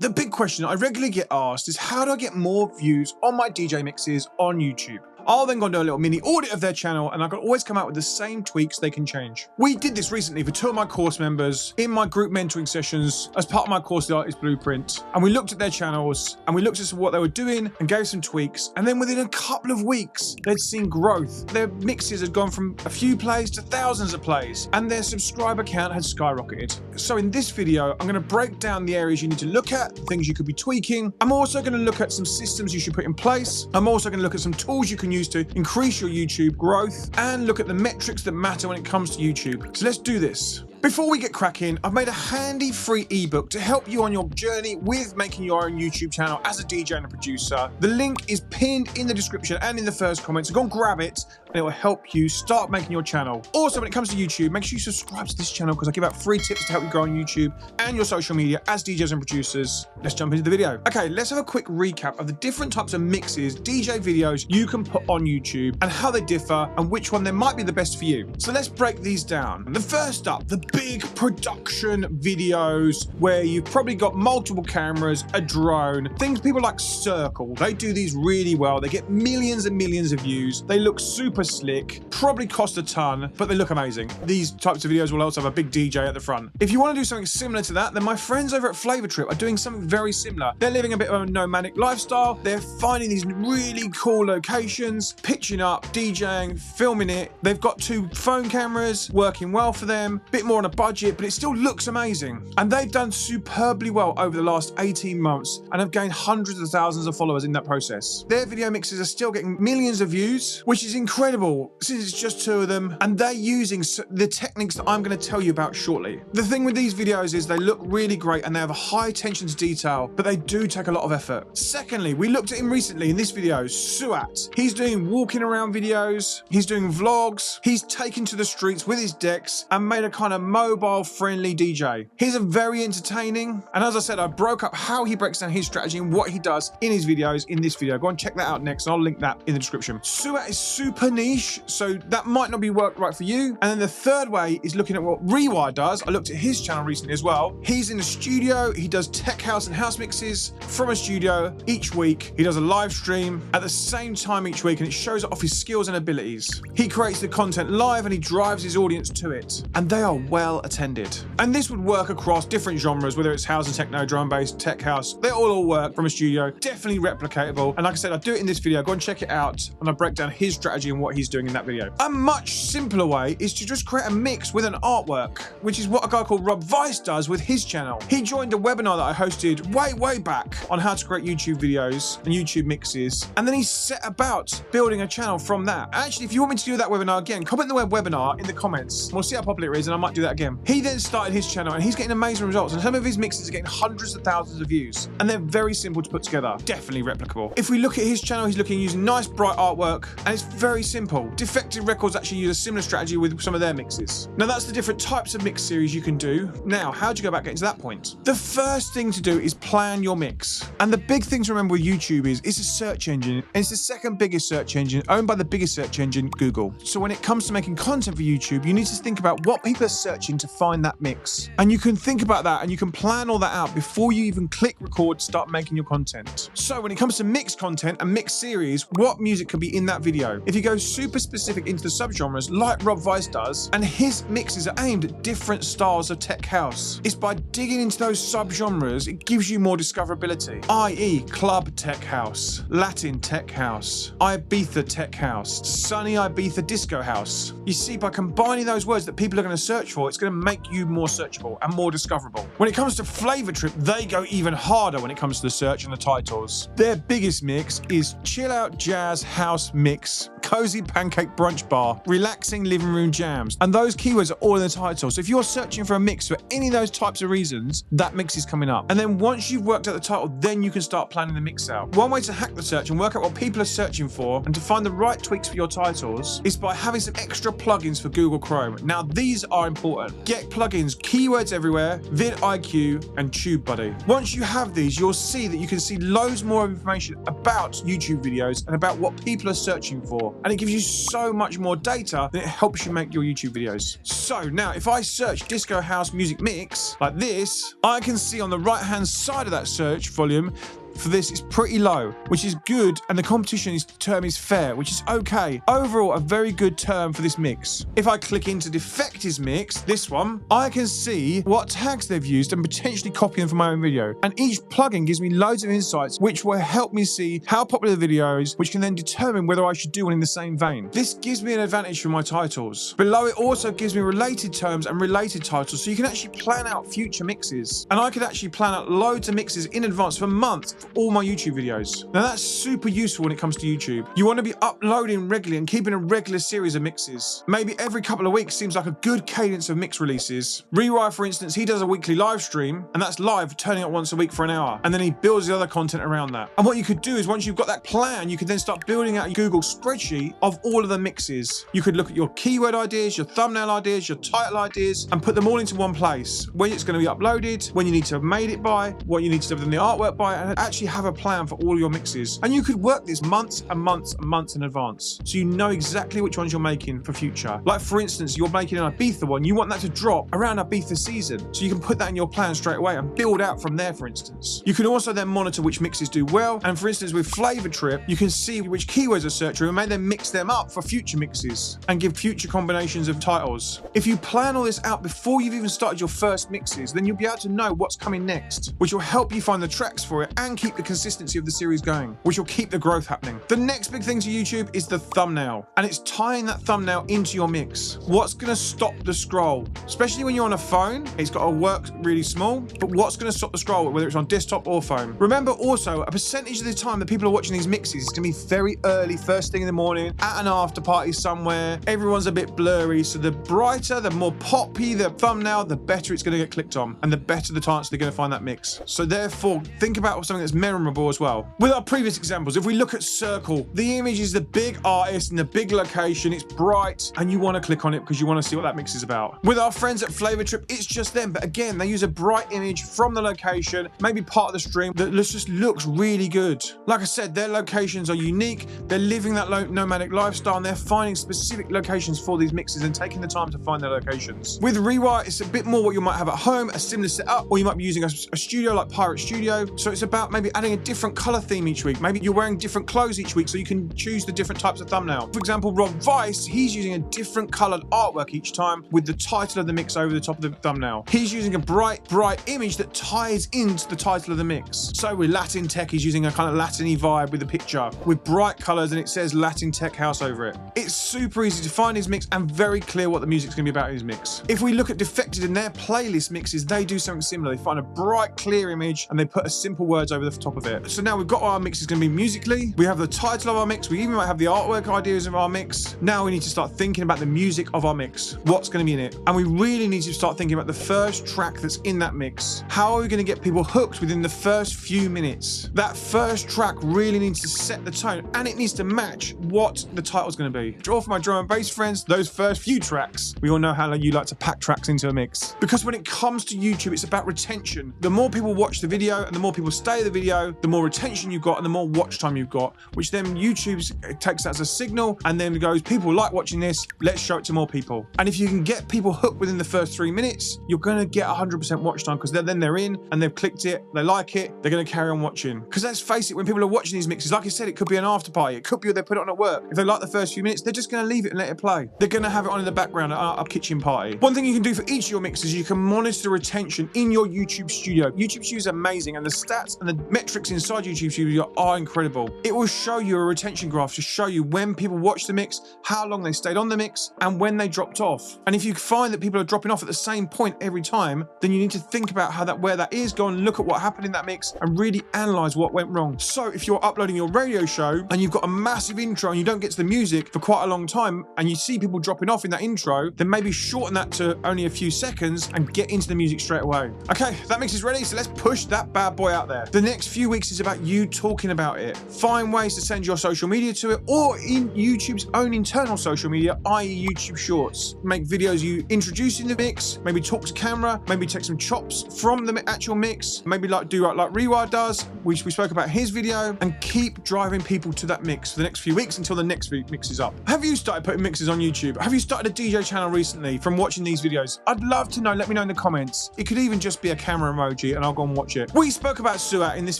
The big question I regularly get asked is, how do I get more views on my DJ mixes on YouTube? I'll then go and do a little mini audit of their channel, and I can always come out with the same tweaks they can change. We did this recently for 2 of my course members in my group mentoring sessions as part of my course, The Artist Blueprint. And we looked at their channels and we looked at what they were doing and gave some tweaks. And then within a couple of weeks, they'd seen growth. Their mixes had gone from a few plays to thousands of plays, and their subscriber count had skyrocketed. So in this video, I'm going to break down the areas you need to look at, the things you could be tweaking. I'm also going to look at some systems you should put in place. I'm also going to look at some tools you can use to increase your YouTube growth and look at the metrics that matter when it comes to YouTube. So let's do this. Before we get cracking, I've made a handy free ebook to help you on your journey with making your own YouTube channel as a DJ and a producer. The link is pinned in the description and in the first comment, so go and grab it and it will help you start making your channel. Also, when it comes to YouTube, make sure you subscribe to this channel because I give out free tips to help you grow on YouTube and your social media as DJs and producers. Let's jump into the video. Okay, let's have a quick recap of the different types of mixes, DJ videos you can put on YouTube and how they differ and which one there might be the best for you. So let's break these down. The first up, the big production videos where you've probably got multiple cameras, a drone, things people like Circle. They do these really well. They get millions and millions of views. They look super slick, probably cost a ton, but they look amazing. These types of videos will also have a big DJ at the front. If you want to do something similar to that, then my friends over at Flavor Trip are doing something very similar. They're living a bit of a nomadic lifestyle. They're finding these really cool locations, pitching up, DJing, filming it. They've got 2 phone cameras working well for them, bit more on a budget, but it still looks amazing. And they've done superbly well over the last 18 months and have gained hundreds of thousands of followers in that process. Their video mixes are still getting millions of views, which is incredible since it's just 2 of them, and they're using the techniques that I'm going to tell you about shortly. The thing with these videos is they look really great and they have a high attention to detail, but they do take a lot of effort. Secondly, we looked at him recently in this video, Suat. He's doing walking around videos, he's doing vlogs, he's taken to the streets with his decks and made a kind of mobile friendly DJ. He's a very entertaining, and as I said, I broke up how he breaks down his strategy and what he does in his videos in this video. Go and check that out next, and I'll link that in the description. Suat is super niche, so that might not be right for you. And then the third way is looking at what Rewire does. I looked at his channel recently as well. He's in the studio, he does tech house and house mixes from a studio each week. He does a live stream at the same time each week, and it shows off his skills and abilities. He creates the content live and he drives his audience to it, and they are well attended. And this would work across different genres, whether it's house and techno, drum bass, tech house. They all work from a studio, definitely replicatable. And like I said, I do it in this video. Go and check it out, and I break down his strategy and what he's doing in that video. A much simpler way is to just create a mix with an artwork, which is what a guy called Rob Vice does with his channel. He joined a webinar that I hosted way back on how to create YouTube videos and YouTube mixes, and then he set about building a channel from that. Actually, if you want me to do that webinar again, comment the word webinar in the comments. We'll see how popular it is, and I might do that again. He then started his channel, and he's getting amazing results, and some of his mixes are getting hundreds of thousands of views, and they're very simple to put together. Definitely replicable. If we look at his channel, he's looking using nice bright artwork, and it's very simple. Defected Records actually use a similar strategy with some of their mixes. Now that's the different types of mix series you can do. Now, how do you go about getting to that point? The first thing to do is plan your mix. And the big thing to remember with YouTube is it's a search engine, and it's the second biggest search engine, owned by the biggest search engine, Google. So when it comes to making content for YouTube, you need to think about what people are searching to find that mix. And you can think about that and you can plan all that out before you even click record, start making your content. So when it comes to mixed content and mixed series, what music could be in that video? If you go super specific into the subgenres like Rob Vice does, and his mixes are aimed at different styles of tech house, it's by digging into those subgenres, it gives you more discoverability, i.e. club tech house, Latin tech house, Ibiza tech house, sunny Ibiza disco house. You see, by combining those words that people are going to search for, it's going to make you more searchable and more discoverable. When it comes to Flavor Trip, they go even harder when it comes to the search and the titles. Their biggest mix is chill out jazz house mix, cozy pancake brunch bar, relaxing living room jams, and those keywords are all in the title. So if you're searching for a mix for any of those types of reasons, that mix is coming up. And then once you've worked out the title, then you can start planning the mix out. One way to hack the search and work out what people are searching for and to find the right tweaks for your titles is by having some extra plugins for Google Chrome. Now these are important. Get plugins, Keywords Everywhere, vidIQ, and TubeBuddy. Once you have these, you'll see that you can see loads more information about YouTube videos and about what people are searching for. out, and it gives you so much more data that it helps you make your YouTube videos. So now if I search disco house music mix like this, I can see on the right hand side of that search volume for this is pretty low, which is good, and the competition term is fair, which is okay. Overall, a very good term for this mix. If I click into Defectors mix, this one, I can see what tags they've used and potentially copy them for my own video. And each plugin gives me loads of insights, which will help me see how popular the video is, which can then determine whether I should do one in the same vein. This gives me an advantage for my titles. Below it also gives me related terms and related titles, so you can actually plan out future mixes. And I could actually plan out loads of mixes in advance for months all my YouTube videos. Now that's super useful when it comes to YouTube. You want to be uploading regularly and keeping a regular series of mixes. Maybe every couple of weeks seems like a good cadence of mix releases. Rewire, for instance, he does a weekly live stream, and that's live, turning up once a week for an hour, and then he builds the other content around that. And what you could do is once you've got that plan, you could then start building out a Google spreadsheet of all of the mixes. You could look at your keyword ideas, your thumbnail ideas, your title ideas, and put them all into one place. When it's going to be uploaded, when you need to have made it by, what you need to have done the artwork by, and actually have a plan for all your mixes. And you could work this months and months and months in advance, so you know exactly which ones you're making for future. Like for instance, you're making an Ibiza one, you want that to drop around Ibiza season, so you can put that in your plan straight away and build out from there, for instance. You can also then monitor which mixes do well, and for instance with Flavor Trip, you can see which keywords are searching and may then mix them up for future mixes and give future combinations of titles. If you plan all this out before you've even started your first mixes, then you'll be able to know what's coming next, which will help you find the tracks for it and keep the consistency of the series going, which will keep the growth happening. The next big thing to YouTube is the thumbnail, and it's tying that thumbnail into your mix. What's going to stop the scroll? Especially when you're on a phone, it's got to work really small, but what's going to stop the scroll, whether it's on desktop or phone? Remember also, a percentage of the time that people are watching these mixes is going to be very early, first thing in the morning, at an after party somewhere. Everyone's a bit blurry, so the brighter, the more poppy the thumbnail, the better it's going to get clicked on, and the better the chance they're going to find that mix. So therefore, think about something that's memorable as well. With our previous examples, if we look at Circle, the image is the big artist in the big location, it's bright, and you want to click on it because you want to see what that mix is about. With our friends at Flavor Trip, it's just them, but again, they use a bright image from the location, maybe part of the stream, that just looks really good. Like I said, their locations are unique, they're living that nomadic lifestyle, and they're finding specific locations for these mixes and taking the time to find their locations. With Rewire, it's a bit more what you might have at home, a similar setup, or you might be using a studio like Pirate Studio, so it's about maybe adding a different color theme each week. Maybe you're wearing different clothes each week, so you can choose the different types of thumbnail. For example, Rob Vice, he's using a different colored artwork each time with the title of the mix over the top of the thumbnail. He's using a bright image that ties into the title of the mix. So with Latin Tech, he's using a kind of Latin-y vibe with the picture, with bright colors, and it says Latin Tech House over it. It's super easy to find his mix and very clear what the music's gonna be about in his mix. If we look at Defected in their playlist mixes, they do something similar. They find a bright, clear image and they put a simple words over the top of it. So now we've got our mix is going to be musically, we have the title of our mix, we even might have the artwork ideas of our mix. Now we need to start thinking about the music of our mix, what's going to be in it, and we really need to start thinking about the first track that's in that mix. How are we going to get people hooked within the first few minutes? That first track really needs to set the tone, and it needs to match what the title's going to be. Draw for my drum and bass friends, those first few tracks, we all know how you like to pack tracks into a mix, because when it comes to YouTube, it's about retention. The more people watch the video and the more people stay in the video, the more retention you've got and the more watch time you've got, which then YouTube takes that as a signal and then goes, people like watching this, let's show it to more people. And if you can get people hooked within the first 3 minutes, you're going to get 100% watch time, because then they're in and they've clicked it, they like it, they're going to carry on watching. Because let's face it, when people are watching these mixes, like I said, it could be an after party, it could be they put it on at work. If they like the first few minutes, they're just going to leave it and let it play. They're going to have it on in the background at a kitchen party. One thing you can do for each of your mixes, you can monitor retention in your YouTube Studio. YouTube Studio is amazing, and the stats and the metrics inside YouTube Studio are incredible. It will show you a retention graph to show you when people watched the mix, how long they stayed on the mix, and when they dropped off. And if you find that people are dropping off at the same point every time, then you need to think about where that is, go and look at what happened in that mix and really analyze what went wrong. So if you're uploading your radio show and you've got a massive intro and you don't get to the music for quite a long time and you see people dropping off in that intro, then maybe shorten that to only a few seconds and get into the music straight away. Okay, that mix is ready, so let's push that bad boy out there. The next next few weeks is about you talking about it. Find ways to send your social media to it, or in YouTube's own internal social media, i.e. YouTube Shorts. Make videos you introducing the mix, maybe talk to camera, maybe take some chops from the actual mix, maybe like Rewire does, which we spoke about his video, and keep driving people to that mix for the next few weeks until the next mix is up. Have you started putting mixes on YouTube? Have you started a DJ channel recently from watching these videos? I'd love to know. Let me know in the comments. It could even just be a camera emoji and I'll go and watch it. We spoke about Suat in this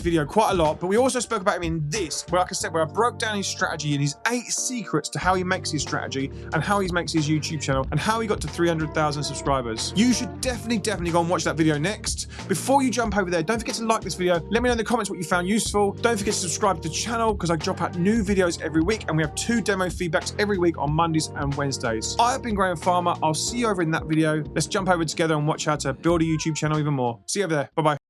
video quite a lot, but we also spoke about him in this, where like I said, where I broke down his strategy and his 8 secrets to how he makes his strategy and how he makes his YouTube channel and how he got to 300,000 subscribers. You should definitely go and watch that video next. Before you jump over there, don't forget to like this video. Let me know in the comments what you found useful. Don't forget to subscribe to the channel because I drop out new videos every week and we have 2 demo feedbacks every week on Mondays and Wednesdays. I have been Graham Farmer. I'll see you over in that video. Let's jump over together and watch how to build a YouTube channel even more. See you over there. Bye-bye.